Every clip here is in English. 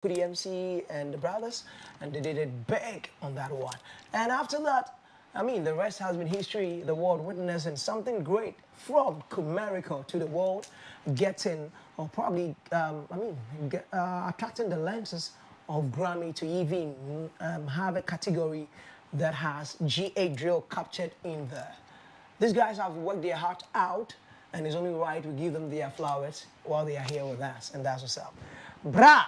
Kudi MC and the brothers, and they did it big on that one. And after that, I mean, the rest has been history. The world witnessing something great from America to the world, getting or probably, attracting the lenses of Grammy to even have a category that has GA drill captured in there. These guys have worked their heart out, and it's only right we give them their flowers while they are here with us, and that's what's up. Bra!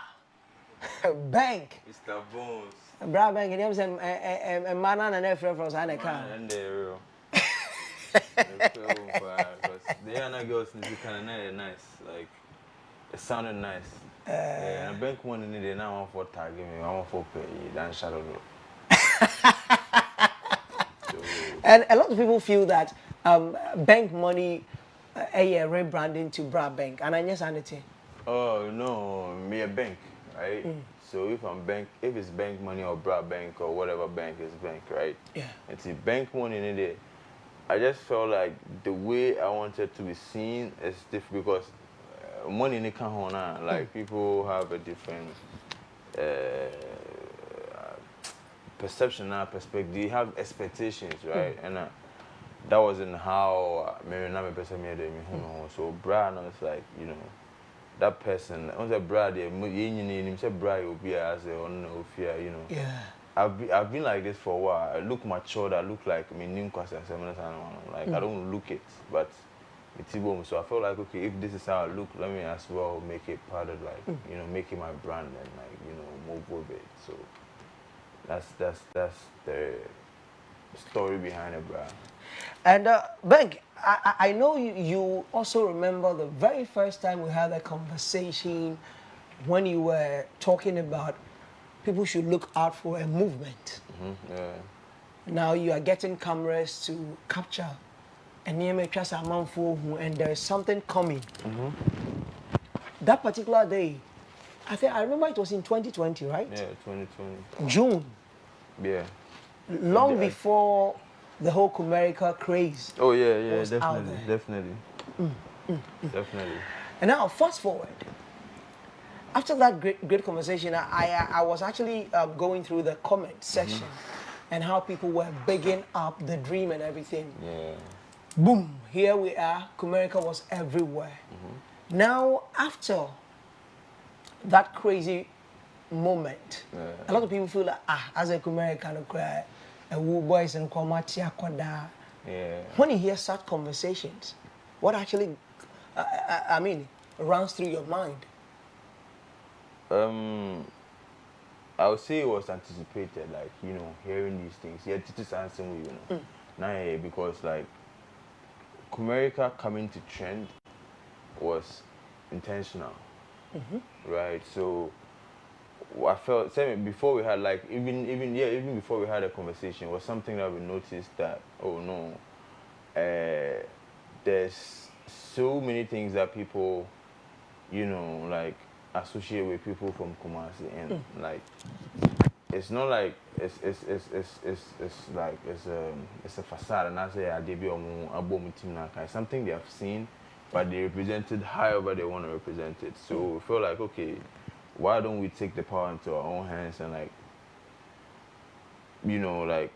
Bank! Mr. Bones. BraaBenk, you know what I'm saying? A man and a friend from Saneka. And they're real. Because the other girls in the kind of nice. Like, it sounded nice. And bank one in the now for tagging me, I want for pay, then shadow. And a lot of people feel that bank money rebranding to BraaBenk, and I just anything. Oh no, me a bank, right? So if it's bank money or BraaBenk or whatever bank is bank, right? Yeah. It's a bank money in it. I just felt like the way I wanted to be seen is different because money in the can't like people have a different perception and perspective. They have expectations, right? And that wasn't how Mary person made me. So Brad was like, that person. I was like Brad, you said Brad will be as a no fear, Yeah. I've been like this for a while. I look mature. I look like new class like I don't look it, but it's boom. So I felt like okay, if this is how I look, let me as well make it part of like make it my brand and like move with it. So that's the story behind it, bro. And Bank, I know you also remember the very first time we had a conversation when you were talking about people should look out for a movement. Yeah. Now you are getting cameras to capture and and there is something coming. That particular day, I remember it was in 2020, right? Yeah, 2020. June. Yeah. Long before the whole America craze. Oh yeah, was out definitely. Definitely. And now fast forward. After that great conversation, I was actually going through the comment section and how people were bigging up the dream and everything. Yeah. Boom, here we are. America was everywhere. Now, after that crazy moment, a lot of people feel like, as a American, a boys and Yeah. when you hear such conversations, what actually, runs through your mind? I would say it was anticipated, like, hearing these things. Yeah, it is answering, Now, because, like, America coming to trend was intentional, right? So, I felt, before we had, like, even before we had a conversation, was something that we noticed that, oh, no, there's so many things that people, like, associate with people from Kumasi, and like it's not like it's like it's a facade, and I say I debut on team now kind something they have seen, but they represent it however they want to represent it. So we feel like okay, why don't we take the power into our own hands and like like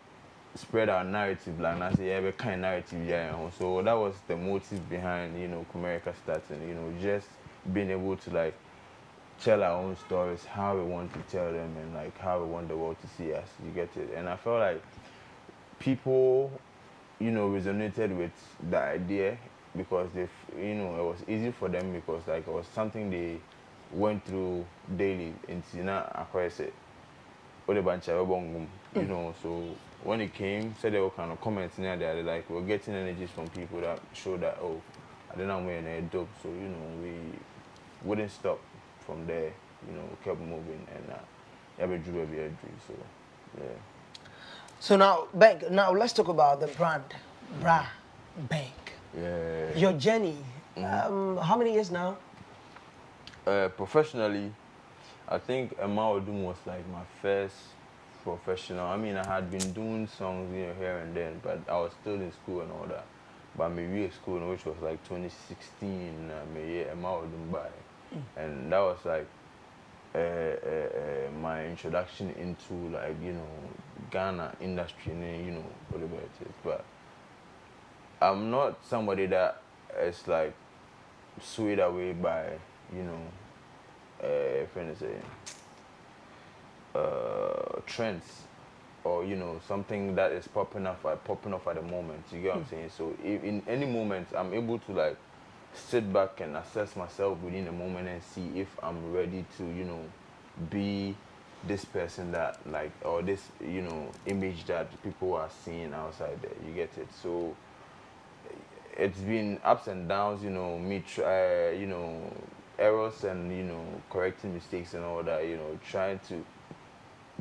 spread our narrative, like I say every kind of narrative, yeah. So that was the motive behind America starting, just being able to like tell our own stories, how we want to tell them, and like how we want the world to see us. You get it? And I felt like people, resonated with the idea because they, it was easy for them because like it was something they went through daily. In Tina, I said, So when it came, said they were kind of comments near there, like we're getting energies from people that show that I don't know when they're dope. So we wouldn't stop. From there, kept moving and every dream. So, yeah. So now, Bank. Now let's talk about the brand, BraaBenk. Yeah. Your journey. How many years now? Professionally, I think Odum was like my first professional. I mean, I had been doing songs, here and then, but I was still in school and all that. But my real school, which was like 2016, Odum by. And that was like my introduction into like Ghana industry and whatever it is. But I'm not somebody that is like swayed away by friends say trends or something that is popping up at the moment. You get what I'm saying? So if in any moment I'm able to like sit back and assess myself within a moment and see if I'm ready to be this person that like or this image that people are seeing outside there. You get it? So it's been ups and downs, me try, errors and correcting mistakes and all that, trying to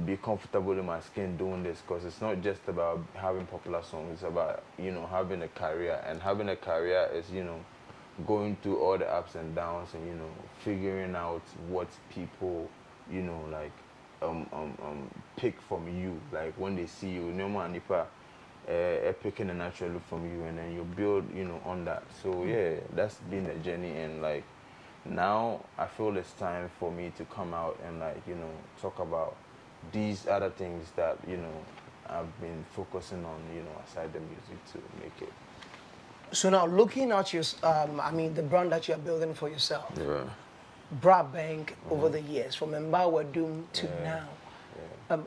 be comfortable in my skin doing this, because it's not just about having popular songs, it's about having a career, and having a career is going through all the ups and downs and figuring out what people like pick from you, like when they see you, no man nipa picking a natural look from you, and then you build on that. So yeah, that's been a journey, and like now I feel it's time for me to come out and like talk about these other things that I've been focusing on aside the music to make it. So now looking at your, the brand that you are building for yourself, Yeah. BraaBenk over the years, from Mbawa Doom to now,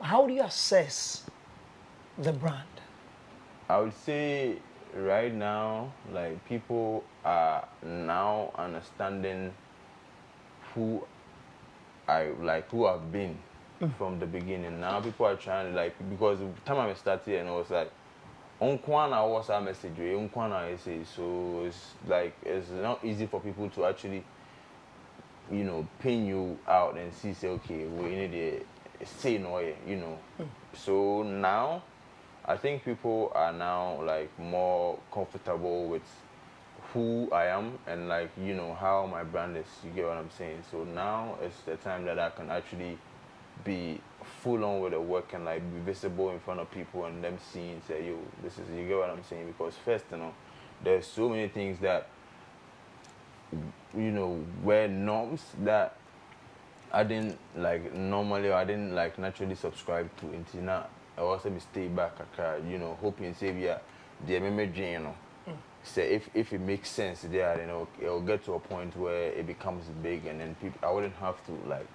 how do you assess the brand? I would say right now, like people are now understanding who I've been from the beginning. Now people are trying to like, because the time I started and I was like, Unkwana was our message, Unkwana I say, so it's like it's not easy for people to actually pin you out and say okay, we need to say no, So now I think people are now like more comfortable with who I am and like how my brand is. You get what I'm saying? So now it's the time that I can actually be full on with the work and like be visible in front of people and them seeing say yo, this is, you get what I'm saying? Because first there's so many things that were norms that I didn't like normally, or I didn't like naturally subscribe to until now. I also be stay back, hoping say the memory, say if it makes sense there, it'll get to a point where it becomes big, and then people, I wouldn't have to like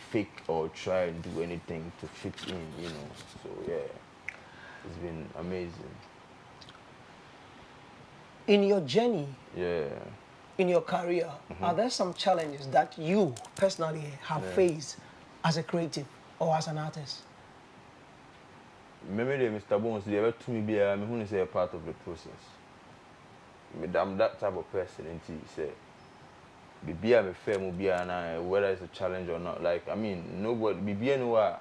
fake or try and do anything to fit in, So yeah, it's been amazing. In your journey, Yeah. in your career, are there some challenges that you personally have faced as a creative or as an artist? Maybe Mr. Bones, they ever to me be who say a part of the process. I'm that type of person, and he say, be a fair be whether it's a challenge or not. Like nobody be anywhere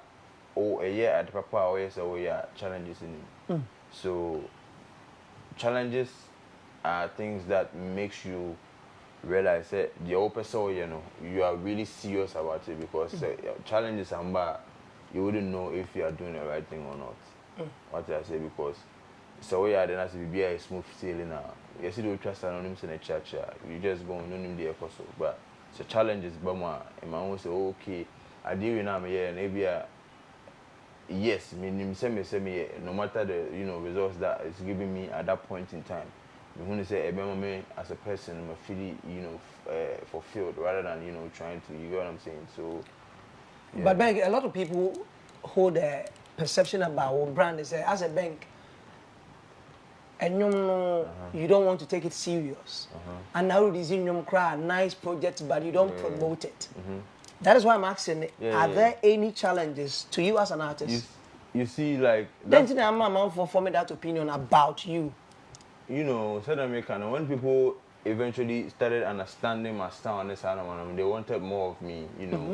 or a year at papa or yes or yeah challenges in it. So challenges are things that makes you realize that the open so you are really serious about it, because challenges are bad. You wouldn't know if you are doing the right thing or not. What did I say? Because so yeah, then has to be a smooth sailing now. You see the trust anonymous in a church, you just go on the apostle. But the challenge is Bama, and my own say, okay, I deal with now here, and maybe yes, me no matter the results that it's giving me at that point in time. I'm going to say, me as a person, I'm feeling fulfilled rather than trying to. You get what I'm saying? So. Yeah. But bank, a lot of people hold a perception about our brand is as a bank, and you don't want to take it serious. And now it is in your cry, nice project, but you don't promote it. That is why I'm asking, are there any challenges to you as an artist? You see, like... Then I'm for forming that opinion about you. South America, when people eventually started understanding my style on this album, they wanted more of me,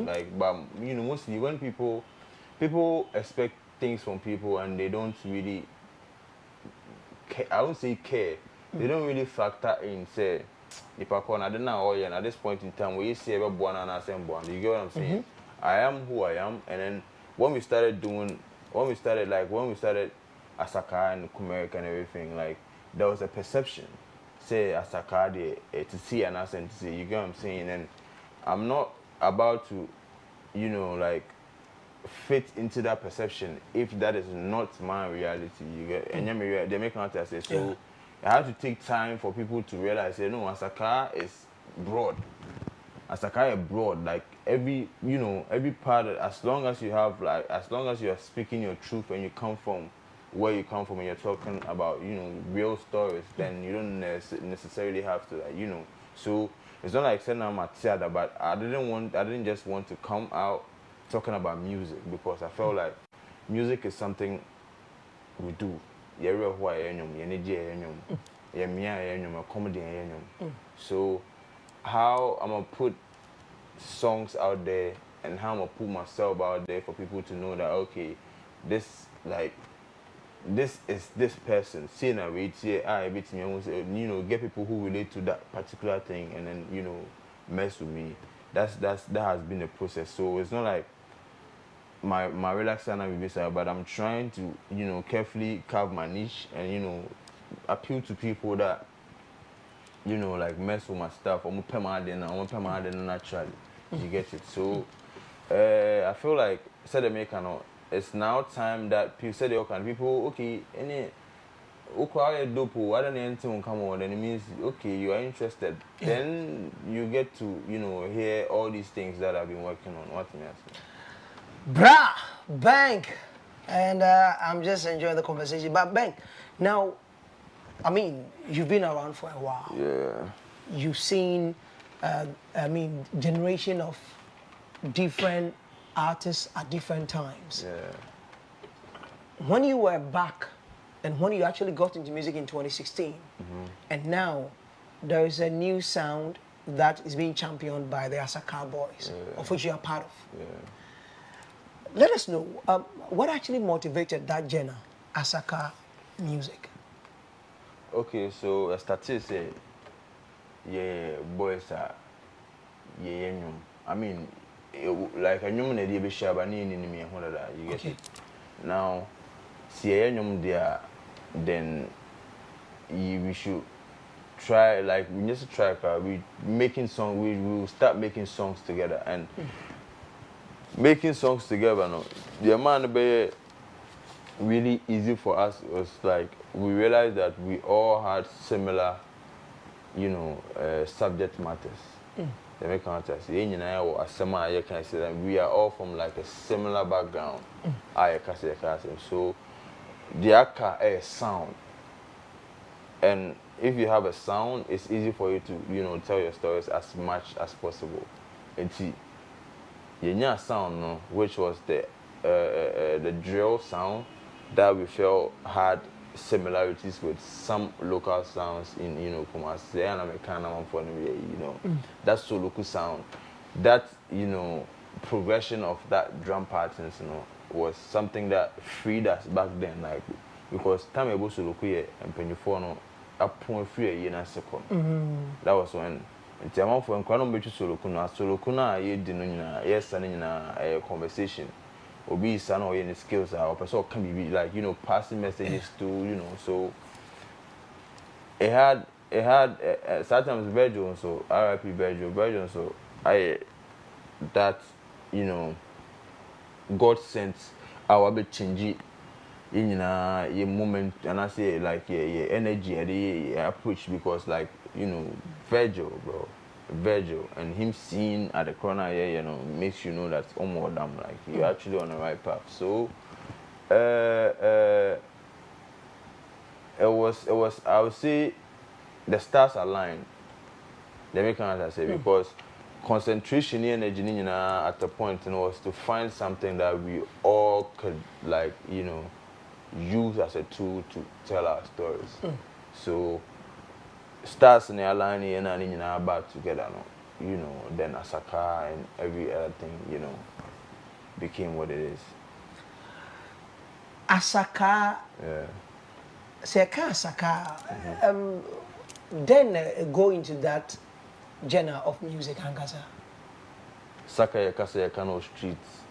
like, but, mostly when people expect things from people and they don't really care, I won't say care, they don't really factor in, say, if I call, I don't know, and at this point in time, we see everyone and I say, you get what I'm saying? I am who I am, and then when we started Asaka and Kumerica and everything, like, there was a perception, say Asaka to see and to see, you get what I'm saying? And I'm not about to you know, like fit into that perception if that is not my reality. You get and they make out I say so. I have to take time for people to realize, you know, Asaka is broad. Asaka is broad. Like every, you know, every part. As long as you have, like, as long as you are speaking your truth and you come from where you come from and you're talking about, you know, real stories, then you don't necessarily have to, like, you know. So it's not like saying I'm a theater, but I didn't just want to come out talking about music because I felt like music is something we do. So how I'm gonna put songs out there and how I'm gonna put myself out there for people to know that okay, this like this is this person. Seeing a rate here, you know, get people who relate to that particular thing and then, you know, mess with me. That has been the process. So it's not like my relaxation, but I'm trying to, you know, carefully carve my niche and, you know, appeal to people that, you know, like mess with my stuff. I'm naturally. You get it. So I feel like it's now time that people say people okay any dope, I don't know anything come on, then it means okay, you are interested. Then you get to, you know, hear all these things that I've been working on. What me ask? BraaBenk, and I'm just enjoying the conversation. But Bank, now, I mean, you've been around for a while. Yeah. You've seen, I mean, generation of different artists at different times. Yeah. When you were back, and when you actually got into music in 2016, and now there is a new sound that is being championed by the Asaka Boys, of which you are part of. Yeah. Let us know what actually motivated that genre, Asaka music. Okay, so I started say, yeah, boys are, yeah, I mean, like a new lady be sure, but need me you get it. Now, see a there, then we should try, like, we just try, we making songs, we will start making songs together and. Making songs together, no, the amount be really easy for us was like we realized that we all had similar, you know, subject matters. They make counter say, you know, as some I can say that we are all from like a similar background. I can say, so the aka is sound, and if you have a sound, it's easy for you to, you know, tell your stories as much as possible. And see. Yenya sound, no, which was the drill sound that we felt had similarities with some local sounds in, you know, Kumasi and American for you know, that's so local sound. That, you know, progression of that drum patterns, you know, was something that freed us back then, like because time able to look here and penny for no upon free a second. That was when. Nti amafo nkwa no betwi solo kuna ye di no nyina ye sane nyina conversation obi isa no ye skills a person can be like, you know, passing messages to, you know, so it had sometimes Virgil, so RIP Virgil, so I that, you know, God sent our bit change in your moment, and I say like your energy and the approach, because like, you know, Virgil and him seeing at the corner here, you know, makes you know that oh more damn, like you're actually on the right path. So it was I would say the stars aligned. Let me kind of say because concentration and energy at the point, you know, was to find something that we all could, like, you know, use as a tool to tell our stories. So stars in the align and about together, no, you know, then Asaka and every other thing, you know, became what it is. Asaka. Yeah. Say Asaka. Then go into that genre of music, Angasa. Saka yakasa yakano streets.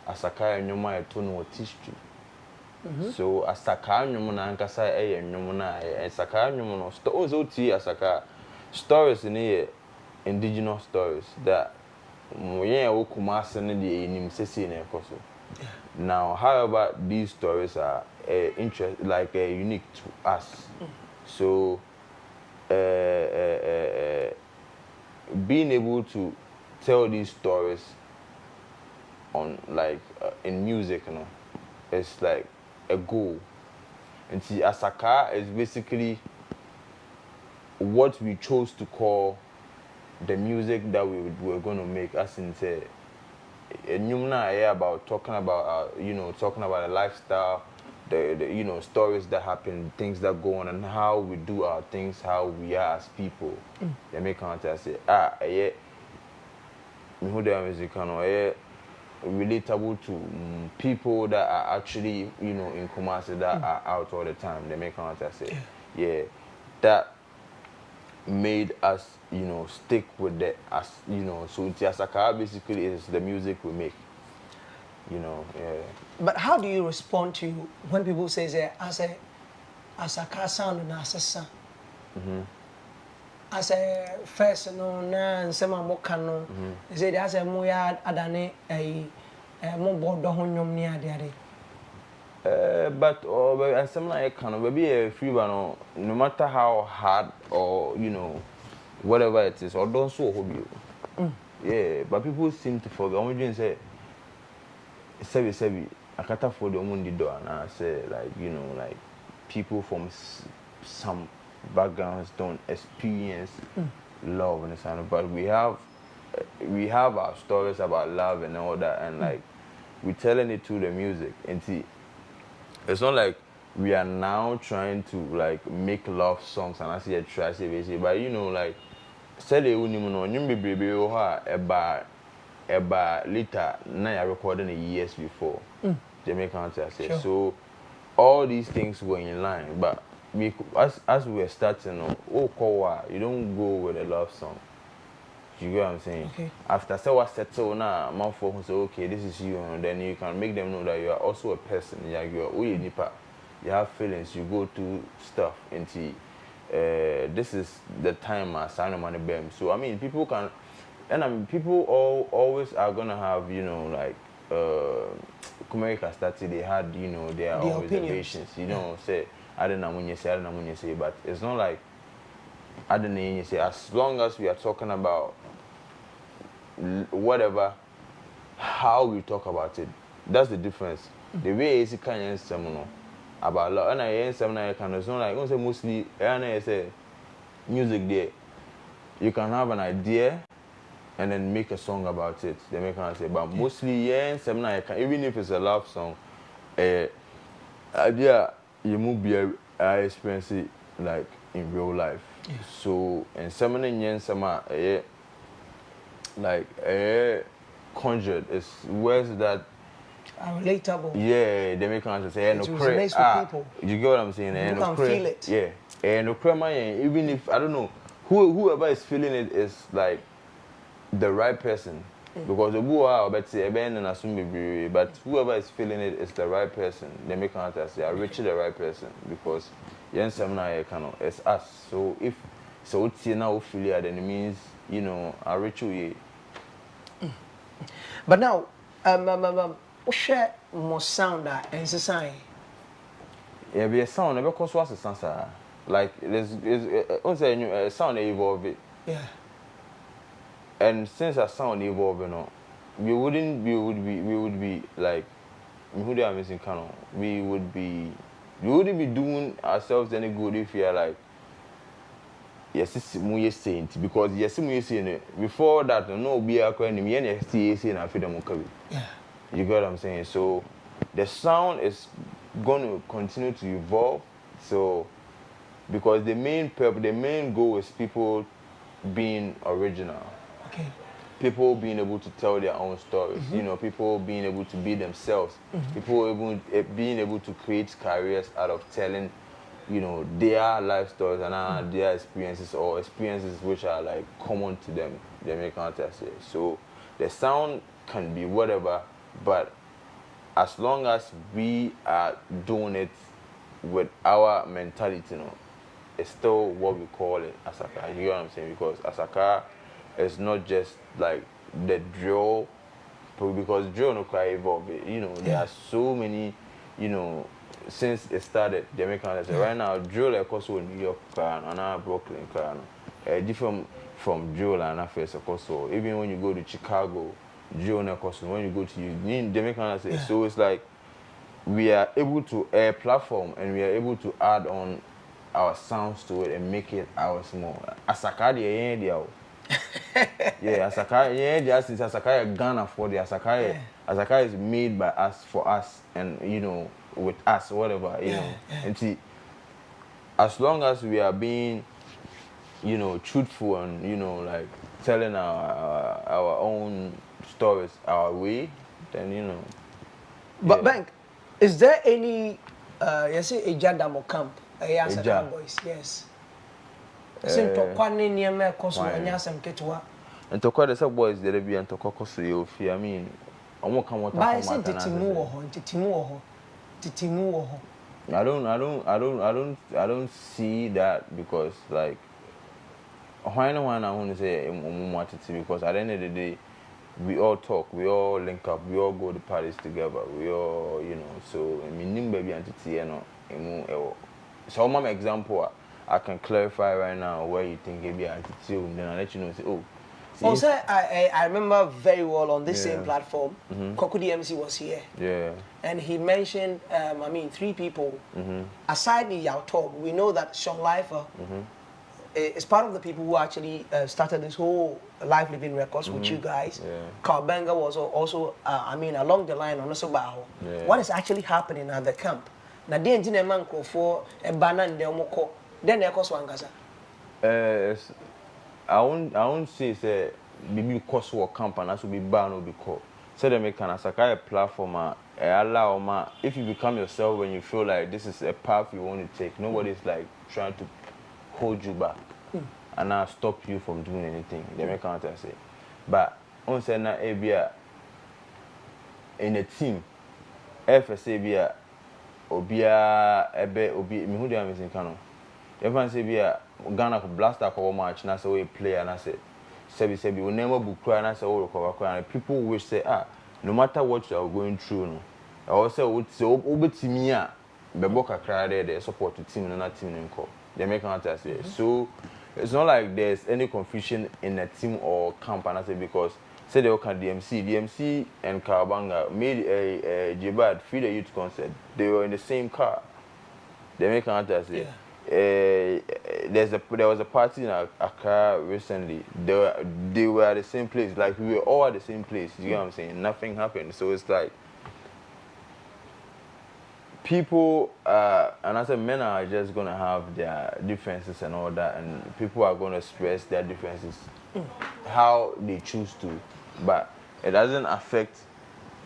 Asaka nyoma etono history. So Asaka nyoma ankasa nyoma na Asaka nyoma no stories oti Asaka stories in here, indigenous stories that yeah, we Kumasi and the name Sesi na ekoso. Now, however, these stories are unique to us. So, being able to tell these stories on in music, you know, it's like a goal. And see, Asaka is basically what we chose to call the music that we're going to make, as in say, about talking about talking about a lifestyle, the stories that happen, things that go on, and how we do our things, how we are as people. They make contact say me who they are music relatable to people that are actually in Kumasi that are out all the time. They make contact say that made us stick with that as so Tiasaka basically is the music we make. But how do you respond to when people say as a car sound and as a sound? As a first and some more canon, they say there's a more adane a more board dohonyum near there. But as some like kind of maybe a free one, no matter how hard or whatever it is, or don't so hobby. Yeah, but people seem to forget. I'm just say sebi I can't afford the money door, and I say like people from some backgrounds don't experience love and so on, but we have our stories about love and all that, and like we're telling it through the music. And see, it's not like we are now trying to like make love songs and I see a trash basically, but like say the baby eba later now you're recording years before Jamaican say. Sure. So all these things were in line, but as we were starting, you don't go with a love song. You get what I'm saying? Okay. After say what settle now, man for who say okay, this is you, and then you can make them know that you are also a person. You have feelings. You go through stuff. This is the time I sign money bam. So I mean, people can, and I mean, people always are gonna have Kumerica started. They had their own reservations. Say I don't know when you say, but it's not like I don't know when you say. As long as we are talking about whatever, how we talk about it, that's the difference. The way it's kind of seminar about love, and I seminar kind of, it's not like I say mostly. I say music there, you can have an idea and then make a song about it. They make kind say, but mostly seminar even if it's a love song, idea you move be I experience it like in real life. So and seminar seminar like conjured is words that are relatable. Yeah, they make kind say it resonates with people. You get what I'm saying? You can feel it. Yeah, and even if I don't know whoever is feeling it is like the right person, because the boy but whoever is feeling it is the right person. They make kind say I reach the right person because it's us. So if now feel it, then it means I reach you. But now, share more sound and society. Yeah, be a sound. Because what's the sound? Like also a sound evolve it. Yeah. And since a sound evolve, we would be like who they are missing canon. We wouldn't be doing ourselves any good if we are like yes, it's saying because yes, saying before that no be a kind of saying I feel them. Yeah. You get what I'm saying? So the sound is going to continue to evolve. So because the main goal is people being original. Okay. People being able to tell their own stories. People being able to be themselves. People being able to create careers out of telling their life stories and their experiences or experiences which are like common to them. They make contact say. So the sound can be whatever, but as long as we are doing it with our mentality, it's still what we call it Asaka. You know what I'm saying? Because Asaka is not just like the drill, because drill no quite evolve. You know, there are so many, you know, since it started, the American right now, drill like also in New York and now Brooklyn, different from drill and affairs of course. So even when you go to Chicago, drill and course, when you go to the American so it's like we are able to air platform and we are able to add on our sounds to it and make it ours more. Asaka yeah, Asaka since Asaka Ghana for the Asaka is made by us for us and you know with us whatever you know. And see, as long as we are being you know truthful and you know like telling our own stories our way, then you know. But Bank, is there any you say a Jadamo camp? Yes, boys, yes. Since Tokwane near me, cause we are some ketwa. And Tokwa the sub boys there be and Tokoko so you I mean, I won't come out. But I said Titimu. I don't see that because like why no one I want to say because at the end of the day we all talk, we all link up, we all go to parties together, we all you know so I mean baby entity you know so my example I can clarify right now where you think it be entity and then I'll let you know say oh also, I remember very well on this same platform, Koku DMC was here. Yeah. And he mentioned, I mean, 3 people. Aside the Yao Talk, we know that Sean Lifer is part of the people who actually started this whole Life Living Records with you guys. BraaBenk was also, I mean, along the line on also Baho. What is actually happening at the camp? Now, the engineer man for a banana and the omoko, then they cost one gaza. I won't say maybe cost work camp and that should be banned or be called. So they make an a platform allow if you become yourself when you feel like this is a path you want to take, nobody's like trying to hold you back and now stop you from doing anything. They make an say. But on say na ebia in a team, FSA bia obia ebe obi me who dey am in Kano. Everyone say bia Ghana could blast that cover match, and I say we play, and I say, Sebi, we never book cry, and I say, oh, cover and people will say, no matter what you are going through, no, I also would say, over Timia, Beboka cry there, they support the team and not team in call. They make an say. So it's not like there's any confusion in a team or camp, and I say, because say they work at DMC and Kawabanga made a Jibad free the youth concert. They were in the same car. They make an say. There was a party in Accra recently. They were at the same place, like we were all at the same place. You know what I'm saying? Nothing happened. So it's like people, and I said men are just gonna have their differences and all that, and people are gonna express their differences how they choose to, but it doesn't affect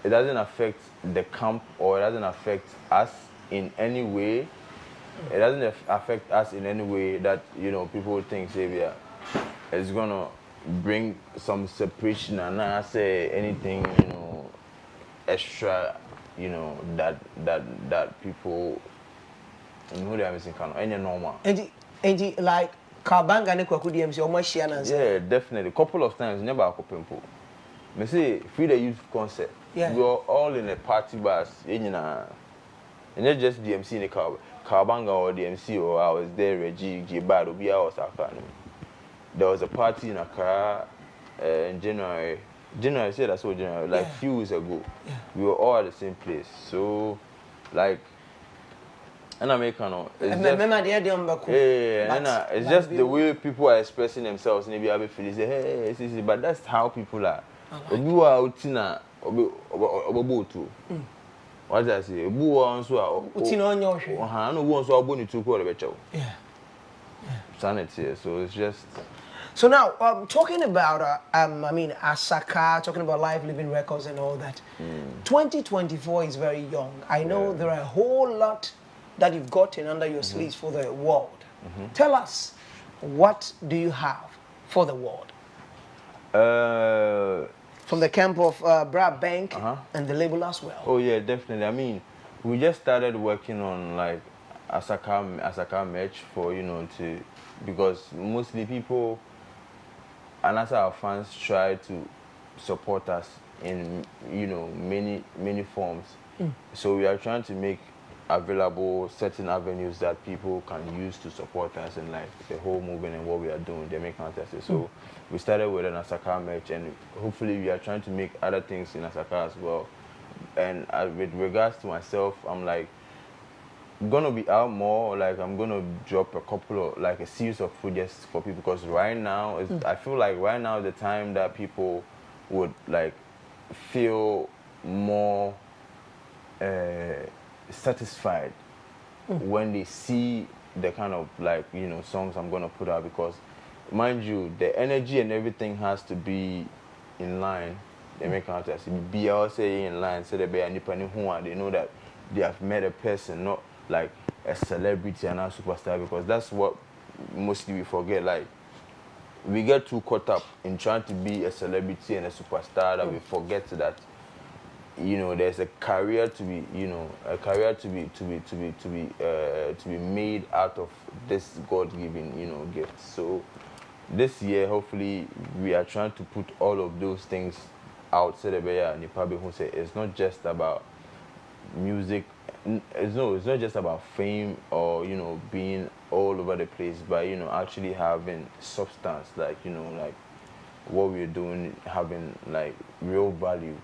the camp or it doesn't affect us in any way. It doesn't affect us in any way that, you know, people think, say, it's gonna bring some separation and not say anything, you know, extra, you know, that people, who they are missing, any normal. And like, Kabanga and Kwaku DMC, almost share and yeah, definitely. Couple of times, never a couple people. Me say, free the youth concert. Yeah. We were all in a party bus, and not just DMC in the car. Kabanga or DMC or I was there, Reggie, Jibad, Obia or Saka. There was a party in Accra in January. I said that's what January, like a few weeks ago. Yeah. We were all at the same place. So, like, and American, it's just the way people are expressing themselves. Maybe I feel say, hey, but that's how people are. Obu are utina, obu too. What did I say? Obu also utina onyo. No one so aboni too call becho. Yeah. Sanity. So it's just. So now, talking about, I mean, Asaka, talking about Life Living Records and all that. 2024 is very young. I know there are a whole lot that you've gotten under your sleeves for the world. Tell us, what do you have for the world? From the camp of BraaBenk and the label as well. Oh yeah, definitely. I mean, we just started working on like Asaka merch for, you know, because mostly people, and as our fans try to support us in many forms. So we are trying to make available certain avenues that people can use to support us in like the whole movement and what we are doing, the making contest. So we started with an Asaka merch, and hopefully we are trying to make other things in Asaka as well. And with regards to myself, I'm like gonna be out more. Like I'm gonna drop a couple of like a series of projects for people, because right now I feel like right now is the time that people would like feel more satisfied when they see the kind of like songs I'm gonna put out, because mind you, the energy and everything has to be in line. They make contest be also in line, so they be any who they know that they have met a person, not like a celebrity and a superstar, because that's what mostly we forget. Like we get too caught up in trying to be a celebrity and a superstar that we forget that there's a career to be made out of this God-given gift. So this year, hopefully, we are trying to put all of those things out. So it's not just about music. It's not just about fame or being all over the place, but actually having substance, like like what we're doing, having like real value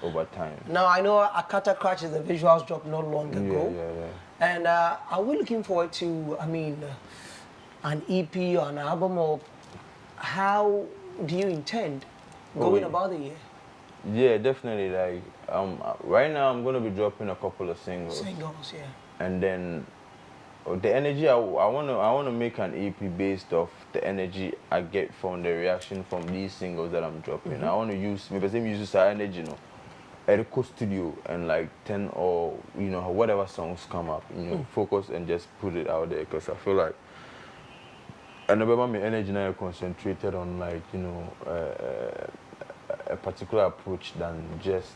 over time. Now, I know Akata Crash is the visuals dropped not long ago. Yeah. And are we looking forward to, an EP or an album, or how do you intend going about the year? Yeah, definitely. Like, right now I'm gonna be dropping a couple of singles. Singles, yeah. And then the energy I wanna make an EP based off the energy I get from the reaction from these singles that I'm dropping. I wanna use our energy, at the studio and like 10 or whatever songs come up, focus and just put it out there, because I feel like I never my energy now concentrated on like a particular approach than just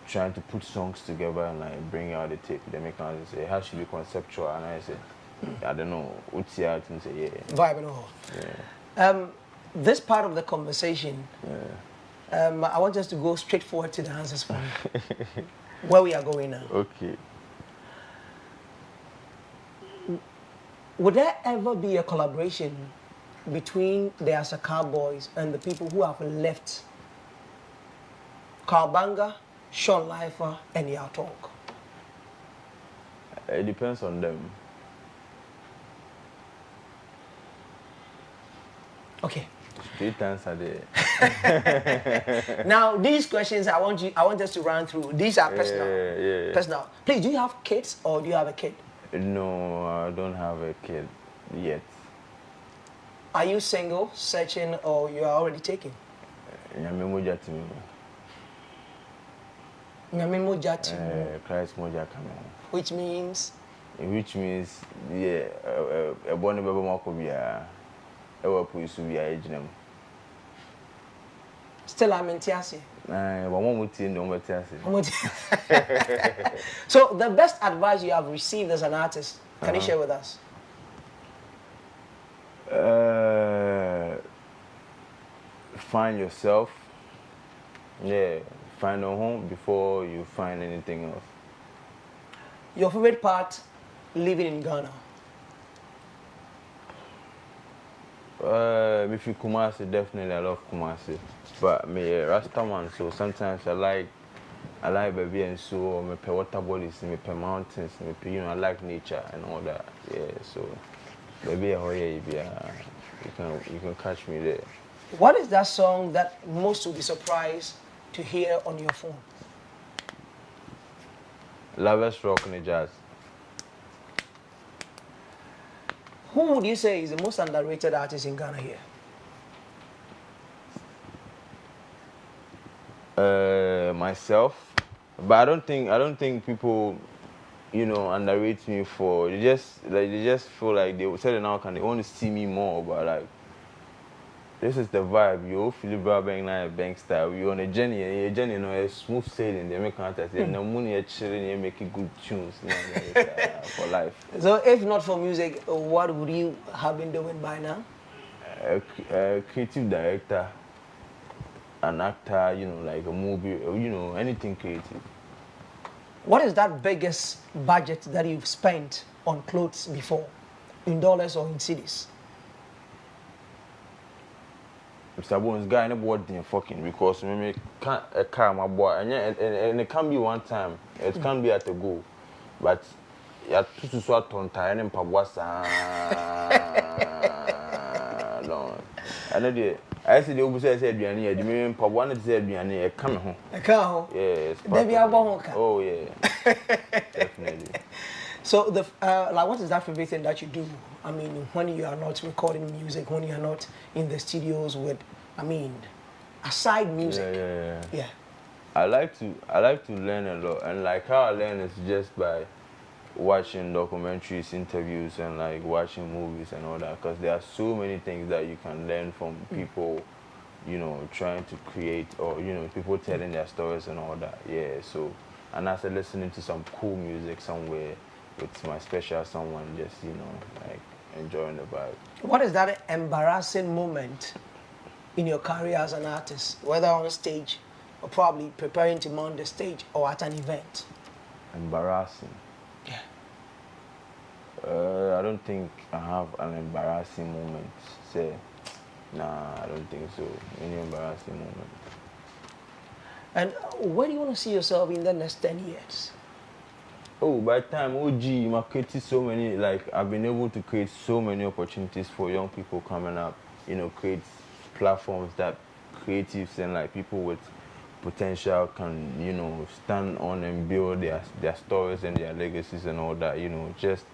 trying to put songs together and like bring out the tape. They make out and say it has to be conceptual, and I say I don't know what's out and say yeah. Vibe and all. Yeah. This part of the conversation. Yeah. I want us to go straight forward to the answers for me. Where we are going now. Okay. Would there ever be a collaboration between the Asaka boys and the people who have left Carl Banga, Sean Lifer, and Yao Talk? It depends on them. Okay. Straight answer there. Now, these questions I want us to run through. These are personal. Yeah. Personal. Please, do you have kids or do you have a kid? No, I don't have a kid yet. Are you single, searching, or you are already taken? Nyame moja timi. Nyame moja timi. Christ moja kame. Which means? Which means, yeah, a born baby mako biya. Ewa puisu biya ejinem. Still, I'm in Tiasi. So, the best advice you have received as an artist, can you share with us? Find yourself. Yeah, find a home before you find anything else. Your favorite part living in Ghana? If you Kumasi, definitely I love Kumasi. But me Rasta man, so sometimes I like baby and so me pay water bodies, me pay mountains, me pay, I like nature and all that. Yeah, so baby you can catch me there. What is that song that most will be surprised to hear on your phone? Lovers Rock and Jazz. Who would you say is the most underrated artist in Ghana here? Myself, but I don't think people, underrate me for they just feel like they say now they want to see me more, but like this is the vibe, yo. Philip BraaBenk now bank style. We on a journey, a smooth sailing. They make contact, and the money are chilling, they making good tunes, for life. So, if not for music, what would you have been doing by now? Creative director. an actor, you know, like a movie, or, you know, anything creative. What is that biggest budget that you've spent on clothes before, in dollars or in cedis? Mr. Bones guy never bought the fucking because me can't a car my boy and it can be one time. It can be at a go. But ya to sort on time and pabwasa no. I know the I see the opposite said Biani, you mean Pabwana said Biani, a come home. A car? Yes. Oh yeah. Definitely. So the like, what is that favorite thing that you do? I mean, when you are not recording music, when you are not in the studios with, I mean, aside music. Yeah. I like to learn a lot, and like how I learn is just by watching documentaries, interviews, and like watching movies and all that. Because there are so many things that you can learn from people, you know, trying to create, or you know, people telling their stories and all that. Yeah. So, and after listening to some cool music somewhere with my special someone, just you know, like enjoying the vibe. What is that embarrassing moment in your career as an artist, whether on stage or probably preparing to mount the stage or at an event? Embarrassing. Yeah. I don't think I have an embarrassing moment. Say, nah, I don't think so. Any embarrassing moment. And where do you want to see yourself in the next 10 years? Oh, by the time OG, I created so many, like, I've been able to create so many opportunities for young people coming up, you know, create platforms that creatives and, like, people with potential can, you know, stand on and build their stories and their legacies and all that, you know, just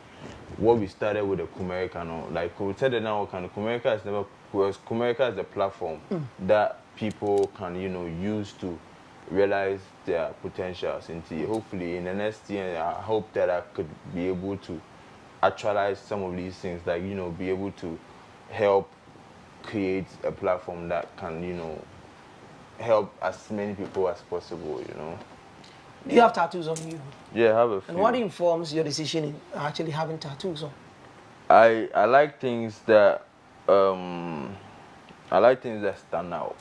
what we started with the Kumerica now. Like, we said it now, Kumerica is never, because Kumerica is a platform that people can, you know, use to realize their potentials into. Hopefully in the next year I hope that I could be able to actualize some of these things, like, you know, be able to help create a platform that can, you know, help as many people as possible, you know. Do you have tattoos on you? Yeah, I have a few. And what informs your decision in actually having tattoos on? I like things that stand out.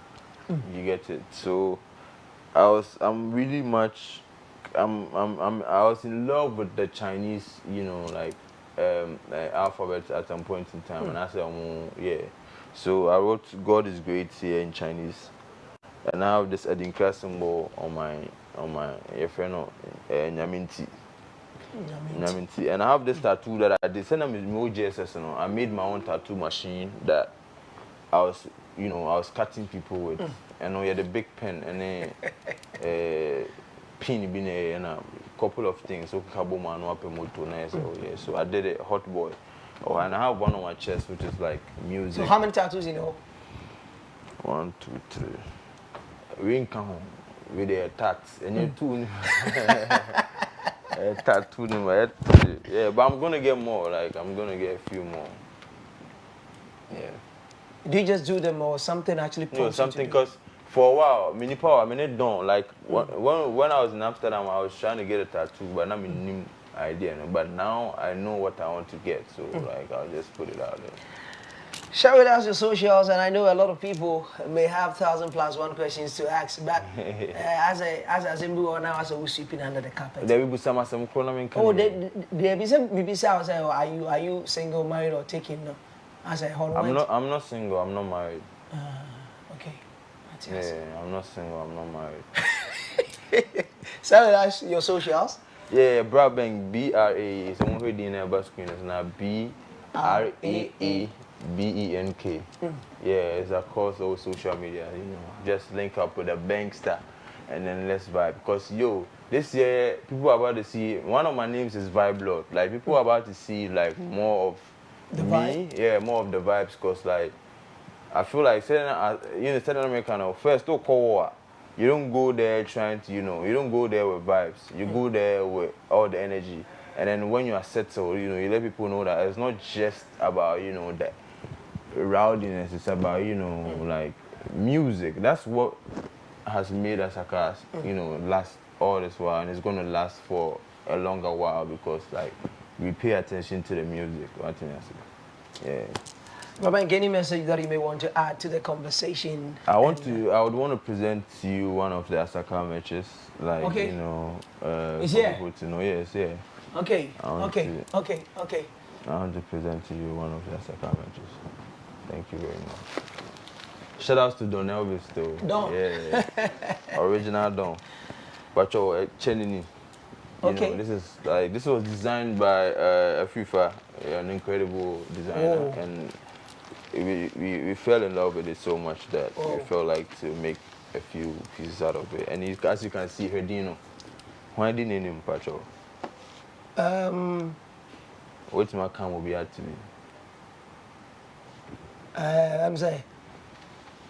You get it? So I was in love with the Chinese, you know, like alphabet at some point in time, and I said, yeah. So I wrote "God is great" here in Chinese, and I have this Edinkra symbol on my Nyaminti. Nyaminti, and I have this tattoo that I did. Send them GSS, you know. I made my own tattoo machine that I was cutting people with, and we had a big pen and a pin bin and a couple of things. So so I did a hot boy. Oh, and I have one on my chest which is like music. So how many tattoos you know? 1, 2, 3. We ain't come home with the tats and you two. Tattoo in my head. Yeah, but I'm gonna get more. Like I'm gonna get a few more. Yeah. Do you just do them or something actually? No, something, because for a while, mini power, I mean, it don't. Like, when I was in Amsterdam, I was trying to get a tattoo, but not my new idea. No? But now I know what I want to get, so, like, I'll just put it out there. Share with us your socials, and I know a lot of people may have 1,000+1 questions to ask, but as a Zimbu now, as a sweeping under the carpet. There will be some economic. Oh, there be some, maybe say, are you single, married, or taking? No? As a whole. I'm not single. I'm not married. Okay. That's yeah, I'm not single. I'm not married. So that's your socials. Yeah, BraaBenk, BRA. Someone who didn't have a screen is now BRAABENK. Yeah, it's across all social media. You know, just link up with a bankster, and then let's vibe. Because this year people are about to see. One of my names is Vibe Lord. Like people are about to see like more of the me, vibe? Yeah, more of the vibes, because like I feel like certain American first to call, you don't go there trying to, you don't go there with vibes. You go there with all the energy, and then when you are settled, you let people know that it's not just about the rowdiness. It's about like music. That's what has made us a cast, last all this while, and it's gonna last for a longer while because like we pay attention to the music. What I think. Yeah. BraaBenk, any message that you may want to add to the conversation? I would want to present to you one of the Asaka matches, like Okay. you know, It's for here? people to know. Yes, yeah. Okay, I want okay, to- okay, okay. I want to present to you one of the Asaka matches. Thank you very much. Shout outs to Don Elvis though. Don. Yeah. Original Don. But your Chenini. You Okay. know, this was designed by Afifa, an incredible designer, Oh. and we fell in love with it so much that Oh. we felt like to make a few pieces out of it. And as you can see, Herdino. Why didn't you name Pacho? What's my cam will be at to me? I'm saying,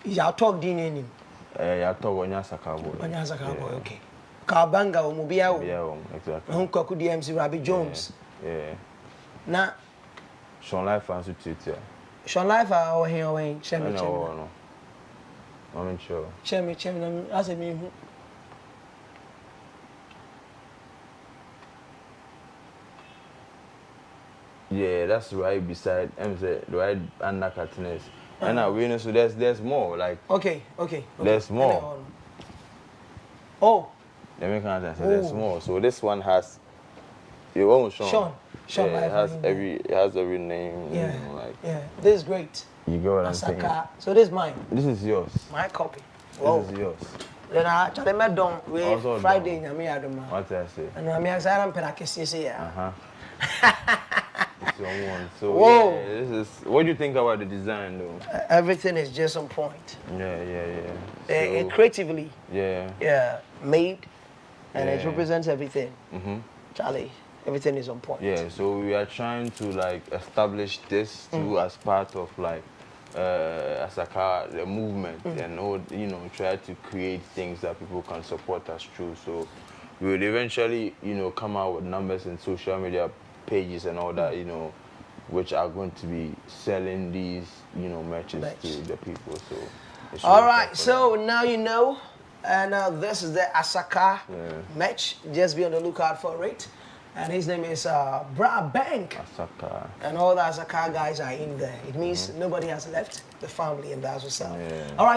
y'all talk din in him. I thought when you're Sakabo. When you're Cowboy, okay. Kabanga or Mobia, Yeah, exactly. Uncle DMC Rabbi Jones. Yeah. Now, Sean Life fans with Twitter. Sean Life or here away, I Chemi, know. I'm sure. Chemi, as a me. Yeah, that's right beside MZ, right under Katines. And now we know so there's more. Like Okay. There's more. Oh. let me kind of say there's more. So this one has your own Sean. Sean Yeah, it has every name. Yeah. You know, like Yeah. This is great. you get what I'm saying? Asaka. So this is mine. This is yours. My copy. Whoa. This is yours. Then I actually met Don Also Friday. Don. I don't know. What did I say? And I'm here. I'm penakesi. It's your one. So Whoa. yeah, this is. What do you think about the design, though? Everything is just on point. Yeah. And So, creatively, yeah. made, and it Yeah. represents everything. Mhm. Charlie, everything is on point. Yeah, so we are trying to like establish this too as part of like Asaka, the movement, and all, you know, try to create things that people can support us through. So we will eventually, you know, come out with numbers in social media pages and all that, you know, which are going to be selling these, you know, merches to the people. So it's All really right, tough for so now you know, and this is the Asaka Yeah. match. Just be on the lookout for it. And his name is BraaBenk. Asaka. And all the Asaka guys are in there. It means nobody has left the family, and that's what's up. Yeah. All right.